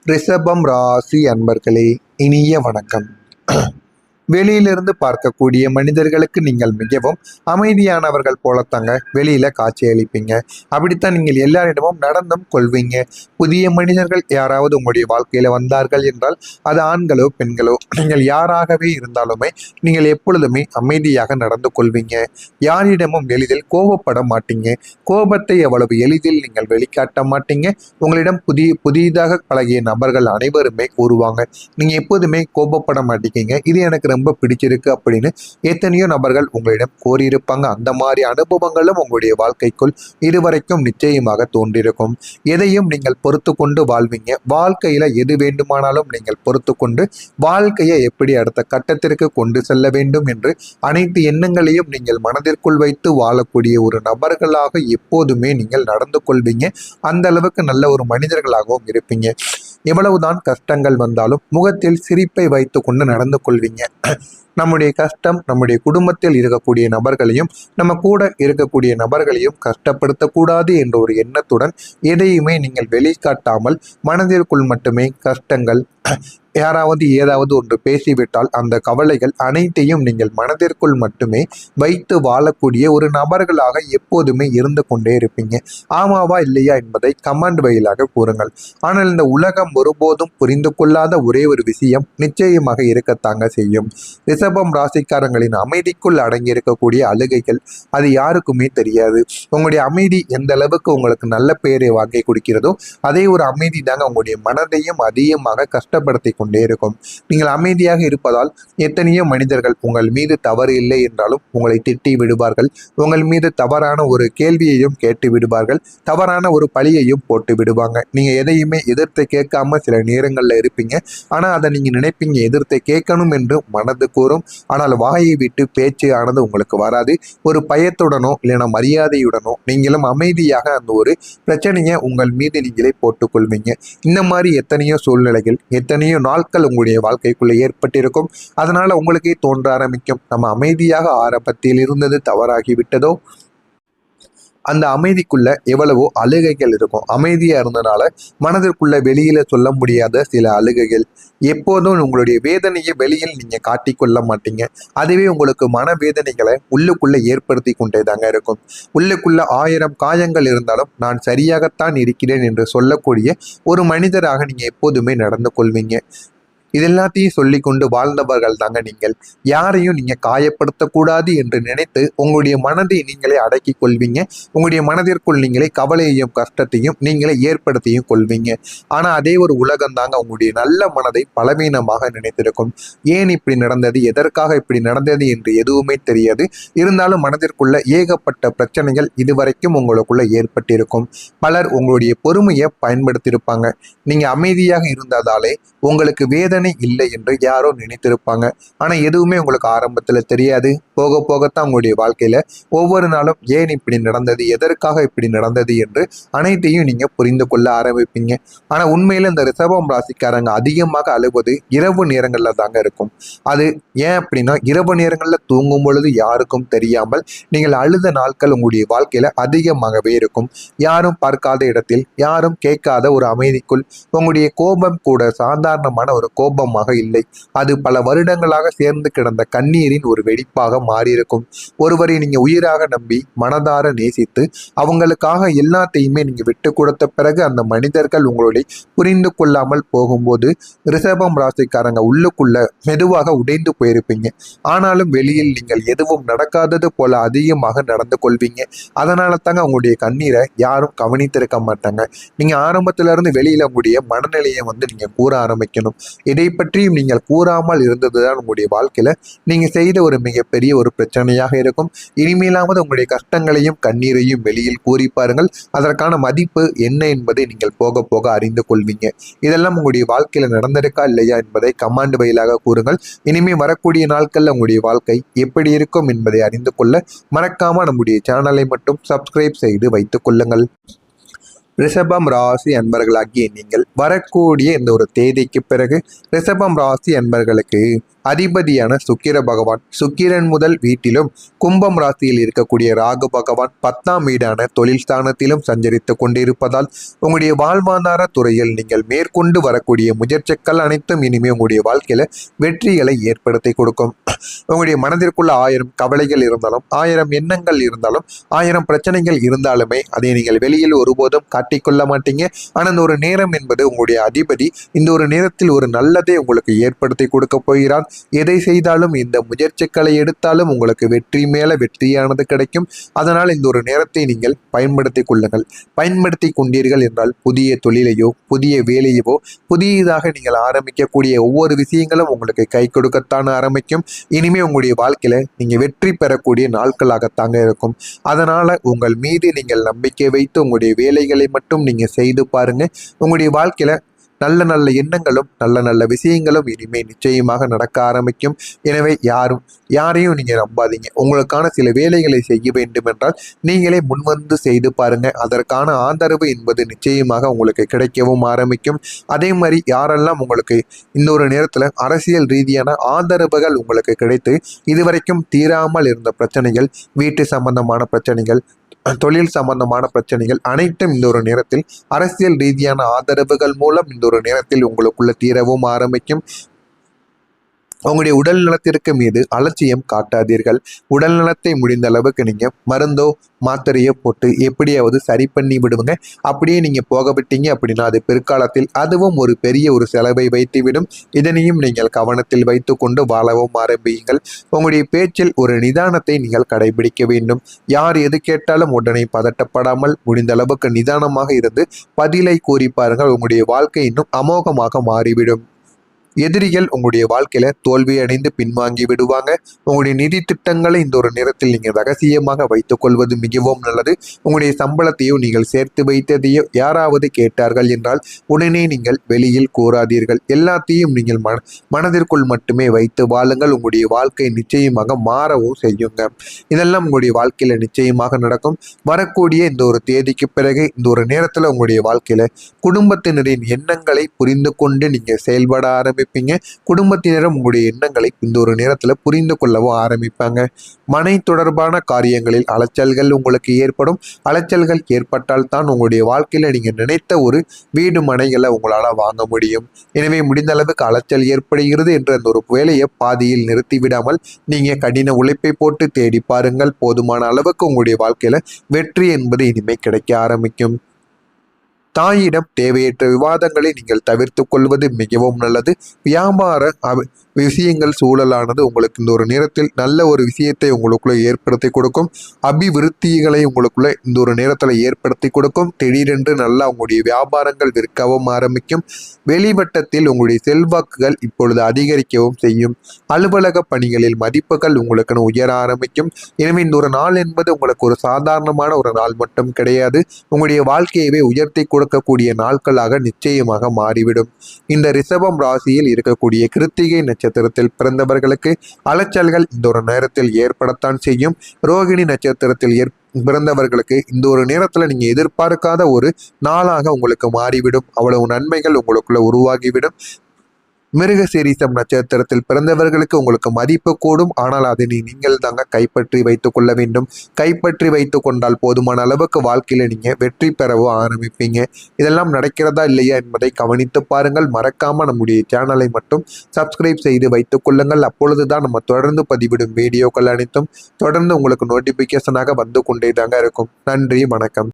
ரிஷபம் ராசி அன்பர்களே, இனிய வணக்கம். வெளியிலிருந்து பார்க்கக்கூடிய மனிதர்களுக்கு நீங்கள் மிகவும் அமைதியானவர்கள் போலத்தாங்க வெளியில காட்சி அளிப்பீங்க. அப்படித்தான் நீங்கள் எல்லாரிடமும் நடந்தும் கொள்வீங்க. புதிய மனிதர்கள் யாராவது உங்களுடைய வாழ்க்கையில வந்தார்கள் என்றால் அது ஆண்களோ பெண்களோ நீங்கள் யாராகவே இருந்தாலுமே நீங்கள் எப்பொழுதுமே அமைதியாக நடந்து கொள்வீங்க. யாரிடமும் எளிதில் கோபப்பட மாட்டீங்க. கோபத்தை அவ்வளவு எளிதில் நீங்கள் வெளிக்காட்ட மாட்டீங்க. உங்களிடம் புதிதாக பழகிய நபர்கள் அனைவருமே கூறுவாங்க, நீங்க எப்போதுமே கோபப்பட மாட்டீங்க, இது எனக்கு ரொம்ப பிடிச்சிருக்கு அப்படின்னு எத்தனையோ நபர்கள் உங்களிடம் கோரியிருப்பாங்க. அந்த மாதிரி அனுபவங்களும் உங்களுடைய வாழ்க்கைக்குள் இதுவரைக்கும் நிச்சயமாக தோன்றிருக்கும். எதையும் நீங்கள் பொறுத்து கொண்டு வாழ்வீங்க. வாழ்க்கையில எது வேண்டுமானாலும் நீங்கள் பொறுத்து கொண்டு வாழ்க்கையை எப்படி அடுத்த கட்டத்திற்கு கொண்டு செல்ல வேண்டும் என்று அனைத்து எண்ணங்களையும் நீங்கள் மனதிற்குள் வைத்து வாழக்கூடிய ஒரு நபர்களாக எப்போதுமே நீங்கள் நடந்து கொள்வீங்க. அந்த அளவுக்கு நல்ல ஒரு மனிதர்களாகவும் இருப்பீங்க. எவ்வளவுதான் கஷ்டங்கள் வந்தாலும் முகத்தில் சிரிப்பை வைத்து கொண்டு நடந்து கொள்வீங்க. நம்முடைய கஷ்டம் நம்முடைய குடும்பத்தில் இருக்கக்கூடிய நபர்களையும் நம்ம கூட இருக்கக்கூடிய நபர்களையும் கஷ்டப்படுத்தக்கூடாது என்ற ஒரு எண்ணத்துடன் எதையுமே நீங்கள் வெளிக்காட்டாமல் மனதிற்குள் மட்டுமே கஷ்டங்கள், யாராவது ஏதாவது ஒன்று பேசிவிட்டால் அந்த கவலைகள் அனைத்தையும் நீங்கள் மனதிற்குள் மட்டுமே வைத்து வாழக்கூடிய ஒரு நபர்களாக எப்போதுமே இருந்து கொண்டே இருப்பீங்க. ஆமாவா இல்லையா என்பதை கமெண்ட் வழியாக கூறுங்கள். ஆனால் இந்த உலகம் ஒருபோதும் புரிந்து கொள்ளாத ஒரே ஒரு விஷயம் நிச்சயமாக இருக்கத்தாங்க செய்யும். ரிஷபம் ராசிக்காரங்களின் அமைதிக்குள் அடங்கி இருக்கக்கூடிய அழுகைகள் அது யாருக்குமே தெரியாது. உங்களுடைய அமைதி எந்த அளவுக்கு உங்களுக்கு நல்ல பெயரை வாங்கி கொடுக்கிறதோ அதே ஒரு அமைதி தாங்க உங்களுடைய மனதையும் அதிகமாக கஷ்டப்படுத்தி கொண்டே இருக்கும். நீங்கள் அமைதியாக இருப்பதால் எத்தனையோ மனிதர்கள் உங்கள் மீது தவறு இல்லை என்றாலும் உங்களை திட்டி விடுவார்கள். உங்கள் மீது தவறான ஒரு கேள்வியையும் கேட்டு விடுவார்கள். தவறான ஒரு பழியையும் போட்டு விடுவாங்க. நீங்க எதையுமே எதிர்த்து கேட்காம சில நேரங்கள்ல இருப்பீங்க. ஆனா அதை நீங்க நினைப்பீங்க எதிர்த்து கேட்கணும் என்று மனது கூறும். ஆனால் வாயை விட்டு பேச்சு ஆனது உங்களுக்கு வராது. ஒரு பயத்துடனோ இல்லைன்னா மரியாதையுடனோ நீங்களும் அமைதியாக அந்த ஒரு பிரச்சனையை உங்கள் மீது நீங்களே போட்டுக்கொள்வீங்க. இந்த மாதிரி எத்தனையோ சூழ்நிலைகள் எத்தனையோ நாட்கள் உங்களுடைய வாழ்க்கைக்குள்ள ஏற்பட்டிருக்கும். அதனால உங்களுக்கே தோன்ற ஆரம்பிக்கும், நம்ம அமைதியாக ஆரம்பத்தில் இருந்தது தவறாகி விட்டதோ. அந்த அமைதிக்குள்ள எவ்வளவோ அழுகைகள் இருக்கும். அமைதியா இருந்தனால மனதிற்குள்ள வெளியில சொல்ல முடியாத சில அழுகைகள். எப்போதும் உங்களுடைய வேதனையை வெளியில் நீங்க காட்டிக்கொள்ள மாட்டீங்க. அதுவே உங்களுக்கு மனவேதனைகளை உள்ளுக்குள்ள ஏற்படுத்தி கொண்டே தாங்க இருக்கும். உள்ளுக்குள்ள 1000 காயங்கள் இருந்தாலும் நான் சரியாகத்தான் இருக்கிறேன் என்று சொல்லக்கூடிய ஒரு மனிதராக நீங்க எப்போதுமே நடந்து கொள்வீங்க. இது எல்லாத்தையும் சொல்லி கொண்டு வாழ்ந்தவர்கள் தாங்க நீங்கள். யாரையும் நீங்க காயப்படுத்தக்கூடாது என்று நினைத்து உங்களுடைய மனதை நீங்களே அடக்கி கொள்வீங்க. உங்களுடைய மனதிற்குள் நீங்களே கவலையையும் கஷ்டத்தையும் நீங்களே ஏற்படுத்தியும் கொள்வீங்க. ஆனா அதே ஒரு உலகம் தாங்க உங்களுடைய நல்ல மனதை பலவீனமாக நினைத்திருக்கும். ஏன் இப்படி நடந்தது, எதற்காக இப்படி நடந்தது என்று எதுவுமே தெரியாது. இருந்தாலும் மனதிற்குள்ள ஏகப்பட்ட பிரச்சனைகள் இதுவரைக்கும் உங்களுக்குள்ள ஏற்பட்டிருக்கும். பலர் உங்களுடைய பொறுமையை பயன்படுத்தியிருப்பாங்க. நீங்க அமைதியாக இருந்ததாலே உங்களுக்கு வேதனை இல்லை என்று யாரோ நினைத்திருப்பாங்க. ஆனா எதுவுமே உங்களுக்கு ஆரம்பத்துல தெரியாது. போக போகத்தான் உங்களுடைய வாழ்க்கையில ஒவ்வொரு நாளும் ஏன் இப்படி நடந்தது, எதற்காக இப்படி நடந்தது என்று அனைத்தையும் நீங்க புரிந்து கொள்ள ஆரம்பிப்பீங்க. ஆனா உண்மையில இந்த ரிஷபம் ராசிக்காரங்க அதிகமாக அழுவது இரவு நேரங்கள்ல தாங்க இருக்கும். அது ஏன் அப்படின்னா இரவு நேரங்கள்ல தூங்கும் பொழுது யாருக்கும் தெரியாமல் நீங்கள் அழுத நாட்கள் உங்களுடைய வாழ்க்கையில அதிகமாகவே இருக்கும். யாரும் பார்க்காத இடத்தில் யாரும் கேட்காத ஒரு அமைதிக்குள் உங்களுடைய கோபம் கூட சாதாரணமான ஒரு கோபமாக இல்லை. அது பல வருடங்களாக சேர்ந்து கிடந்த கண்ணீரின் ஒரு வெடிப்பாக மாறியிருக்கும். ஒருவரை நீங்க உயிராக நம்பி மனதார நேசித்து அவங்களுக்காக எல்லாத்தையுமே நீங்க விட்டு கொடுத்த பிறகு அந்த மனிதர்கள் உங்களுடைய புரிந்து கொள்ளாமல் போகும்போது ரிஷபம் ராசிக்காரங்க உள்ளுக்குள்ள மெதுவாக உடைந்து போயிருப்பீங்க. ஆனாலும் வெளியில் நீங்கள் எதுவும் நடக்காதது போல அதிகமாக நடந்து கொள்வீங்க. அதனால தாங்க உங்களுடைய கண்ணீரை யாரும் கவனித்திருக்க மாட்டாங்க. நீங்க ஆரம்பத்துல இருந்து வெளியில உங்களுடைய மனநிலையை நீங்க கூற ஆரம்பிக்கணும். இதை பற்றியும் நீங்கள் கூறாமல் இருந்ததுதான் உங்களுடைய வாழ்க்கையில நீங்க செய்த ஒரு மிகப்பெரிய ஒரு பிரச்சனையாக இருக்கும். இனிமேலாவது உங்களுடைய கஷ்டங்களையும் கண்ணீரையும் வெளியில் கூறி பாருங்கள். அதற்கான மதிப்பு என்ன என்பதை நீங்கள் போக போக அறிந்து கொள்வீங்க. இதெல்லாம் உங்களுடைய வாழ்க்கையில நடந்திருக்கா இல்லையா என்பதை கமாண்ட் வழியாக கூறுங்கள். இனிமே வரக்கூடிய நாட்கள்ல உங்களுடைய வாழ்க்கை எப்படி இருக்கும் என்பதை அறிந்து கொள்ள மறக்காம நம்முடைய சேனலை மட்டும் சப்ஸ்கிரைப் செய்து வைத்துக் கொள்ளுங்கள். ரிஷபம் ராசி அன்பர்களாகிய நீங்கள் வரக்கூடிய இந்த ஒரு தேதிக்கு பிறகு ரிஷபம் ராசி அன்பர்களுக்கு அதிபதியான சுக்கிர பகவான் சுக்கிரன் முதல் வீட்டிலும் கும்பம் ராசியில் இருக்கக்கூடிய ராகு பகவான் 10ஆம் வீடான தொழில் ஸ்தானத்திலும் சஞ்சரித்துக் கொண்டிருப்பதால் உங்களுடைய வாழ்வாதார துறையில் நீங்கள் மேற்கொண்டு வரக்கூடிய முயற்சிகள் அனைத்தும் இனிமே உங்களுடைய வாழ்க்கையில வெற்றிகளை ஏற்படுத்தி கொடுக்கும். உங்களுடைய மனதிற்குள்ள 1000 கவலைகள் இருந்தாலும் 1000 எண்ணங்கள் இருந்தாலும் 1000 பிரச்சனைகள் இருந்தாலுமே அதை நீங்கள் வெளியில் ஒருபோதும் காட்டிக்கொள்ள மாட்டீங்க. ஆனால் இந்த ஒரு நேரம் என்பது உங்களுடைய அதிபதி இந்த ஒரு நேரத்தில் ஒரு நல்லதை உங்களுக்கு ஏற்படுத்தி கொடுக்க போகிறார். எதை செய்தாலும் இந்த முயற்சிகளை எடுத்தாலும் உங்களுக்கு வெற்றி மேல வெற்றியானது கிடைக்கும். அதனால் இந்த ஒரு நேரத்தை நீங்கள் பயன்படுத்தி கொள்ளுங்கள். பயன்படுத்தி கொண்டீர்கள் என்றால் புதிய தொழிலையோ புதிய வேலையவோ புதியதாக நீங்கள் ஆரம்பிக்கக்கூடிய ஒவ்வொரு விஷயங்களும் உங்களுக்கு கை கொடுக்கத்தான் ஆரம்பிக்கும். இனிமே உங்களுடைய வாழ்க்கையில நீங்க வெற்றி பெறக்கூடிய நாட்களாகத்தாங்க இருக்கும். அதனால உங்கள் மீது நீங்கள் நம்பிக்கை வைத்து உங்களுடைய வேலைகளை மட்டும் நீங்க செய்து பாருங்க. உங்களுடைய வாழ்க்கையில நல்ல நல்ல எண்ணங்களும் நல்ல நல்ல விஷயங்களும் இனிமேல் நிச்சயமாக நடக்க ஆரம்பிக்கும். எனவே யாரையும் நீங்க நம்பாதீங்க. உங்களுக்கான சில வேலைகளை செய்ய வேண்டும் என்றால் நீங்களே முன்வந்து செய்து பாருங்க. அதற்கான ஆதரவு என்பது நிச்சயமாக உங்களுக்கு கிடைக்கவும் ஆரம்பிக்கும். அதே மாதிரி யாரெல்லாம் உங்களுக்கு இந்த ஒரு நேரத்துல அரசியல் ரீதியான ஆதரவுகள் உங்களுக்கு கிடைத்து இதுவரைக்கும் தீராமல் இருந்த பிரச்சனைகள், வீட்டு சம்பந்தமான பிரச்சனைகள், தொழில் சம்பந்தமான பிரச்சனைகள் அனைத்தும் இந்த ஒரு நேரத்தில் அரசியல் ரீதியான ஆதரவுகள் மூலம் இந்த ஒரு நேரத்தில் உங்களுக்குள்ள தீரவும் ஆரம்பிக்கும். உங்களுடைய உடல் நலத்திற்கு மீது அலட்சியம் காட்டாதீர்கள். உடல் நலத்தை முடிந்த அளவுக்கு நீங்க மருந்தோ மாத்திரையோ போட்டு எப்படியாவது சரி பண்ணி விடுவங்க. அப்படியே நீங்க போக விட்டீங்க அப்படின்னா அது பிற்காலத்தில் அதுவும் ஒரு பெரிய ஒரு செலவை வைத்துவிடும். இதனையும் நீங்கள் கவனத்தில் வைத்து கொண்டு வாழவும் ஆரம்பியுங்கள். உங்களுடைய பேச்சில் ஒரு நிதானத்தை நீங்கள் கடைபிடிக்க வேண்டும். யார் எது கேட்டாலும் உடனே பதட்டப்படாமல் முடிந்த அளவுக்கு நிதானமாக இருந்து பதிலை கூறி பாருங்கள். உங்களுடைய வாழ்க்கை இன்னும் அமோகமாக மாறிவிடும். எதிரிகள் உங்களுடைய வாழ்க்கையில தோல்வி அடைந்து பின்வாங்கி விடுவாங்க. உங்களுடைய நிதி திட்டங்களை இந்த ஒரு நேரத்தில் நீங்கள் ரகசியமாக வைத்துக் கொள்வது மிகவும் நல்லது. உங்களுடைய சம்பளத்தையோ நீங்கள் சேர்த்து வைத்ததையோ யாராவது கேட்டார்கள் என்றால் உடனே நீங்கள் வெளியில் கூறாதீர்கள். எல்லாத்தையும் நீங்கள் மனதிற்குள் மட்டுமே வைத்து வாழுங்கள். உங்களுடைய வாழ்க்கை நிச்சயமாக மாறவும் செய்யுங்க. இதெல்லாம் உங்களுடைய வாழ்க்கையில நிச்சயமாக நடக்கும். வரக்கூடிய இந்த ஒரு தேதிக்கு பிறகு இந்த ஒரு நேரத்துல உங்களுடைய வாழ்க்கையில குடும்பத்தினரின் எண்ணங்களை புரிந்து கொண்டு நீங்க செயல்பட ஆரம்பிப்பீங்க. குடும்பத்தினரும் உங்களுடைய எண்ணங்களை இந்த ஒரு நேரத்துல புரிந்து கொள்ளவும் ஆரம்பிப்பாங்க. மனை தொடர்பான காரியங்களில் அலைச்சல்கள் உங்களுக்கு ஏற்படும். அலைச்சல்கள் ஏற்பட்டால் தான் உங்களுடைய வாழ்க்கையில நீங்க நினைத்த ஒரு வீடு மனைகளை உங்களால வாங்க முடியும். எனவே முடிந்த அளவுக்கு அலைச்சல் ஏற்படுகிறது என்ற அந்த ஒரு வேலையை பாதியில் நிறுத்தி விடாமல் நீங்க கடின உழைப்பை போட்டு தேடி பாருங்கள். போதுமான அளவுக்கு உங்களுடைய வாழ்க்கையில வெற்றி என்பது இனிமே கிடைக்க ஆரம்பிக்கும். தாயிடம் தேவையற்ற விவாதங்களை நீங்கள் தவிர்த்து கொள்வது மிகவும் நல்லது. வியாபார விஷயங்கள் சூழலானது உங்களுக்கு இந்த ஒரு நேரத்தில் நல்ல ஒரு விஷயத்தை உங்களுக்குள்ள ஏற்படுத்தி கொடுக்கும். அபிவிருத்திகளை உங்களுக்குள்ள இந்த ஒரு நேரத்தில் ஏற்படுத்தி கொடுக்கும். திடீரென்று நல்லா உங்களுடைய வியாபாரங்கள் விற்கவும் ஆரம்பிக்கும். வெளிவட்டத்தில் உங்களுடைய செல்வாக்குகள் இப்பொழுது அதிகரிக்கவும் செய்யும். அலுவலக பணிகளில் மதிப்புகள் உங்களுக்கு உயர ஆரம்பிக்கும். எனவே இந்த ஒரு நாள் என்பது உங்களுக்கு ஒரு சாதாரணமான ஒரு நாள் மட்டும் கிடையாது. உங்களுடைய வாழ்க்கையவே உயர்த்தி கொடுக்கக்கூடிய நாட்களாக நிச்சயமாக மாறிவிடும். இந்த ரிஷபம் ராசியில் இருக்கக்கூடிய கிருத்திகை நட்சத்திரத்தில் பிறந்தவர்களுக்கு அலைச்சல்கள் இந்த ஒரு நேரத்தில் ஏற்படத்தான் செய்யும். ரோகிணி நட்சத்திரத்தில் பிறந்தவர்களுக்கு இந்த ஒரு நேரத்துல நீங்க எதிர்பார்க்காத ஒரு நாளாக உங்களுக்கு மாறிவிடும். அவ்வளவு நன்மைகள் உங்களுக்குள்ள உருவாகிவிடும். மிருக சீரிசம் நட்சத்திரத்தில் பிறந்தவர்களுக்கு உங்களுக்கு மதிப்பு கூடும். ஆனால் அதனை நீங்கள் தாங்க கைப்பற்றி வைத்துக் கொள்ள வேண்டும். கைப்பற்றி வைத்துக் கொண்டால் போதுமான அளவுக்கு வாழ்க்கையில நீங்க வெற்றி பெறவும் ஆரம்பிப்பீங்க. இதெல்லாம் நடக்கிறதா இல்லையா என்பதை கவனித்து பாருங்கள். மறக்காம நம்முடைய சேனலை மட்டும் சப்ஸ்கிரைப் செய்து வைத்துக் கொள்ளுங்கள். அப்பொழுதுதான் நம்ம தொடர்ந்து பதிவிடும் வீடியோக்கள் அனைத்தும் தொடர்ந்து உங்களுக்கு நோட்டிபிகேஷனாக வந்து கொண்டே தாங்க இருக்கும். நன்றி, வணக்கம்.